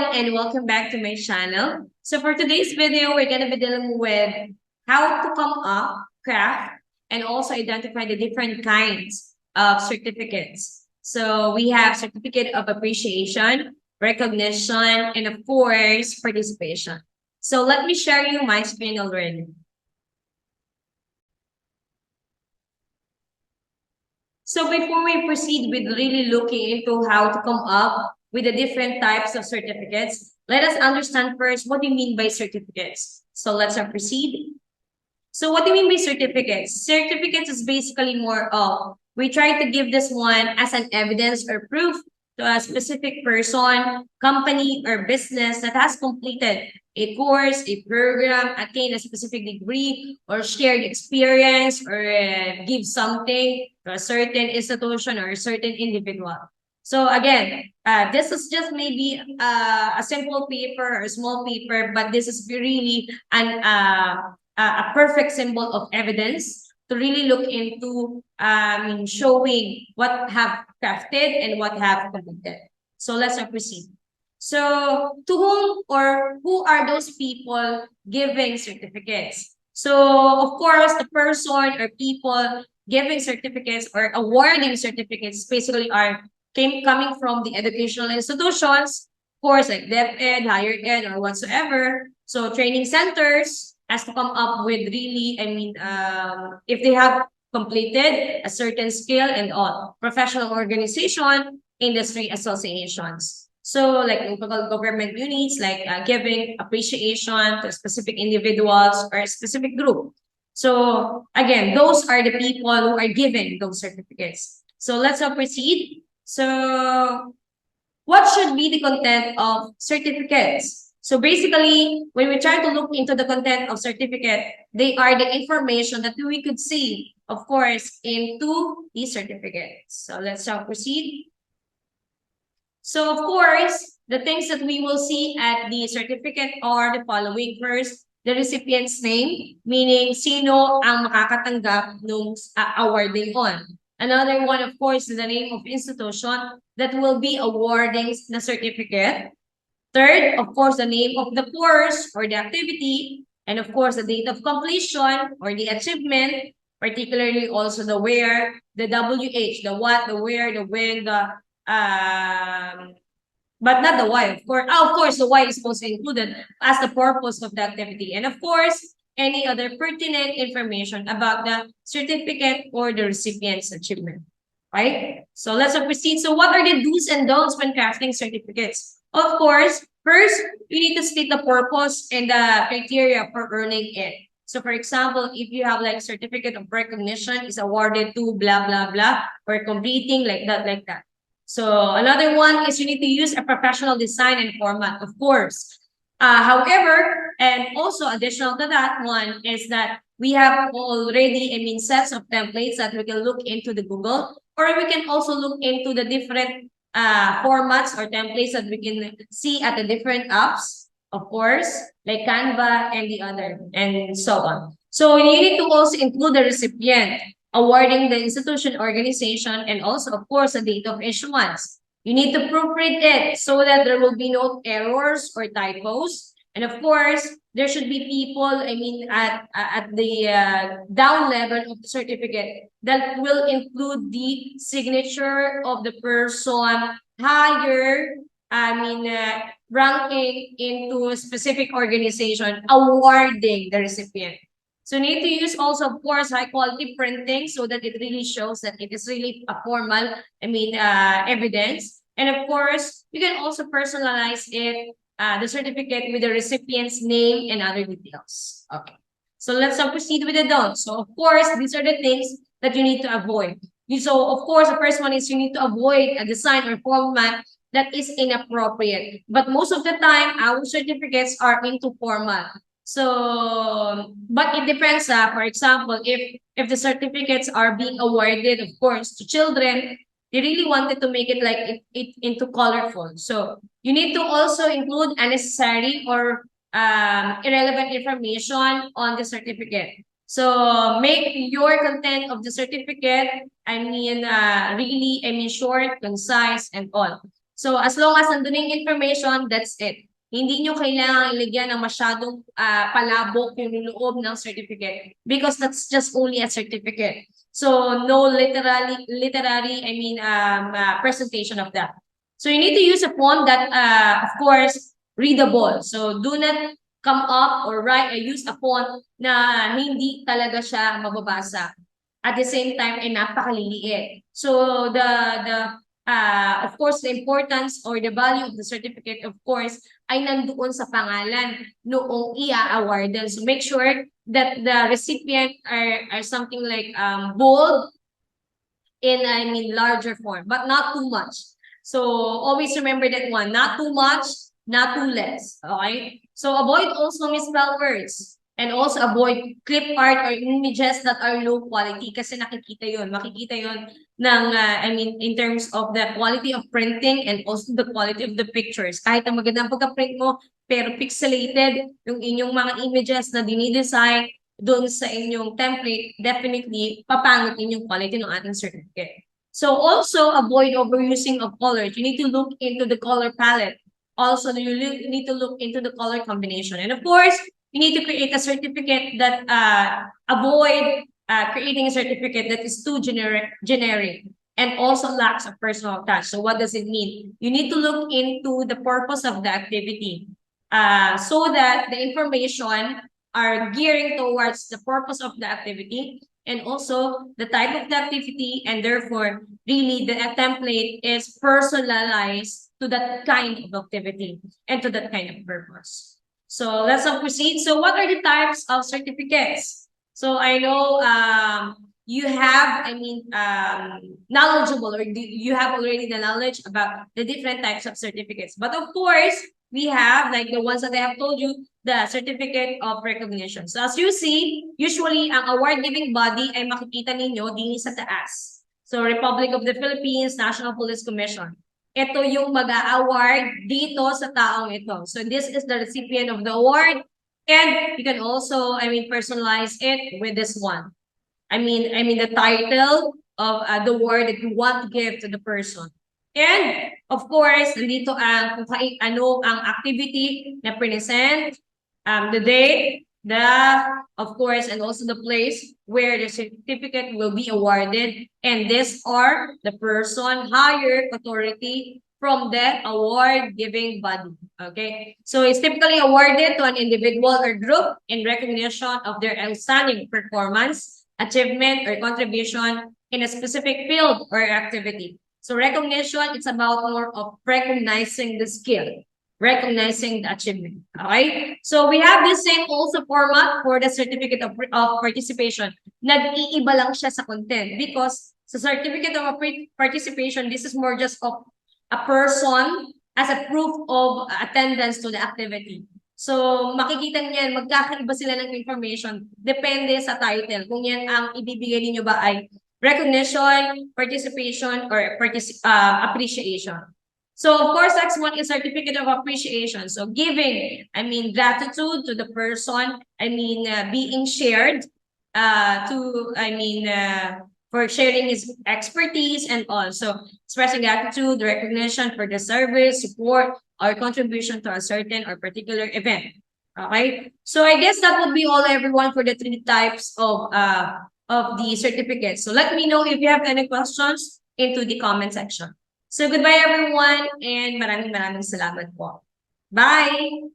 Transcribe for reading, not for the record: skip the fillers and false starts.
everyone, and welcome back to my channel. So for today's video, we're going to be dealing with how to come up, craft, and also identify the different kinds of certificates. So we have certificate of appreciation, recognition, and of course, participation. So let me share you my screen already. So before we proceed with really looking into how to come up with the different types of certificates, let us understand first what do you mean by certificates. So let's proceed. So what do you mean by certificates? Certificates is basically more of, we try to give this one as an evidence or proof to a specific person, company, or business that has completed a course, a program, attained a specific degree, or shared experience, or give something to a certain institution or a certain individual. So again, this is just maybe a simple paper or a small paper, but this is really a perfect symbol of evidence to really look into showing what have crafted and what have completed. So let's proceed. So to whom or who are those people giving certificates? So of course, the person or people giving certificates or awarding certificates basically are coming from the educational institutions, of course, like DepEd, higher ed, or whatsoever. So training centers has to come up with really, if they have completed a certain skill and all, professional organization, industry associations. So like local government units, like giving appreciation to specific individuals or a specific group. So again, those are the people who are giving those certificates. So let's proceed. So what should be the content of certificates? So basically, when we try to look into the content of certificate, they are the information that we could see, of course, into the certificates. So let's proceed. So of course, the things that we will see at the certificate are the following. First, the recipient's name, meaning sino ang makakatanggap ng awarding on. Another one, of course, is the name of institution that will be awarding the certificate. Third, of course, the name of the course or the activity, and of course, the date of completion or the achievement, particularly also the where, the WH, the what, the where, the when, the but not the why, of course. Of course, the why is also included as the purpose of the activity. And of course, any other pertinent information about the certificate or the recipient's achievement. Right? So let's proceed. So what are the do's and don'ts when crafting certificates? Of course, first, you need to state the purpose and the criteria for earning it. So for example, if you have like certificate of recognition is awarded to blah, blah, blah, or completing like that, like that. So another one is you need to use a professional design and format, of course. However, and also additional to that one is that we have already, sets of templates that we can look into the Google, or we can also look into the different formats or templates that we can see at the different apps, of course, like Canva and the other, and so on. So you need to also include the recipient, awarding the institution, organization, and also, of course, the date of issuance. You need to proofread it so that there will be no errors or typos. And of course, there should be people, at the down level of the certificate that will include the signature of the person higher, ranking into a specific organization awarding the recipient. So you need to use also, of course, high quality printing so that it really shows that it is really a formal, evidence. And of course, you can also personalize it, the certificate with the recipient's name and other details. Okay. So let's proceed with the don'ts. So of course, these are the things that you need to avoid. So of course, the first one is you need to avoid a design or format that is inappropriate. But most of the time, our certificates are into formal. So, but it depends. For example, if the certificates are being awarded, of course, to children, they really wanted to make it like it into colorful. So you need to also include unnecessary or irrelevant information on the certificate. So make your content of the certificate, really, short, concise, and all. So as long as nandun yung information, that's it. Hindi nyo kailangan ilagyan ng masyadong palabok yung loob ng certificate because that's just only a certificate. So no literary presentation of that. So you need to use a font that, of course, readable. So do not come up or use a font na hindi talaga siya mababasa. At the same time, ay napakaliliit. So of course, the importance or the value of the certificate, of course, ay nandoon sa pangalan noong i-awardan. So make sure that the recipient are something like bold in, larger form, but not too much. So always remember that one, not too much, not too less, okay? So avoid also misspelled words. And also avoid clip art or images that are low quality kasi makikita yun ng, in terms of the quality of printing and also the quality of the pictures. Kahit ang magandang pagka-print mo, pero pixelated yung inyong mga images na dinidesign doon sa inyong template, definitely papangit yung quality ng ating certificate. So also avoid overusing of colors. You need to look into the color palette. Also, you need to look into the color combination. And of course, you need to create a certificate that avoid creating a certificate that is too generic and also lacks a personal touch. So what does it mean? You need to look into the purpose of the activity so that the information are gearing towards the purpose of the activity and also the type of the activity, and therefore really the template is personalized to that kind of activity and to that kind of purpose. So let's proceed. So what are the types of certificates? So I know you have, knowledgeable, or you have already the knowledge about the different types of certificates. But of course, we have like the ones that I have told you, the certificate of recognition. So as you see, usually ang award-giving body ay makikita ninyo din sa taas. So Republic of the Philippines, National Police Commission. Ito yung mag-a-award dito sa taong ito. So this is the recipient of the award. And you can also, personalize it with this one. The title of the word that you want to give to the person. And of course, dito ang kung ano ang activity na present, the date, of course, and also the place where the certificate will be awarded. And these are the person, higher authority from the award-giving body. Okay, so it's typically awarded to an individual or group in recognition of their outstanding performance, achievement, or contribution in a specific field or activity. So recognition, it's about more of recognizing the skill, recognizing the achievement. Okay? So we have the same also format for the certificate of participation. Nag-iiba lang siya sa content because sa certificate of participation, this is more just of a person as a proof of attendance to the activity. So makikita niyan, magkakaiba sila ng information depende sa title. Kung yan ang ibibigay niyo ba ay recognition, participation, or appreciation. So of course, next one is certificate of appreciation. So giving, gratitude to the person, being shared for sharing his expertise and also expressing gratitude, recognition for the service, support, or contribution to a certain or particular event. Okay, so I guess that would be all, everyone, for the 3 types of the certificates. So let me know if you have any questions into the comment section. So goodbye, everyone, and maraming salamat po. Bye!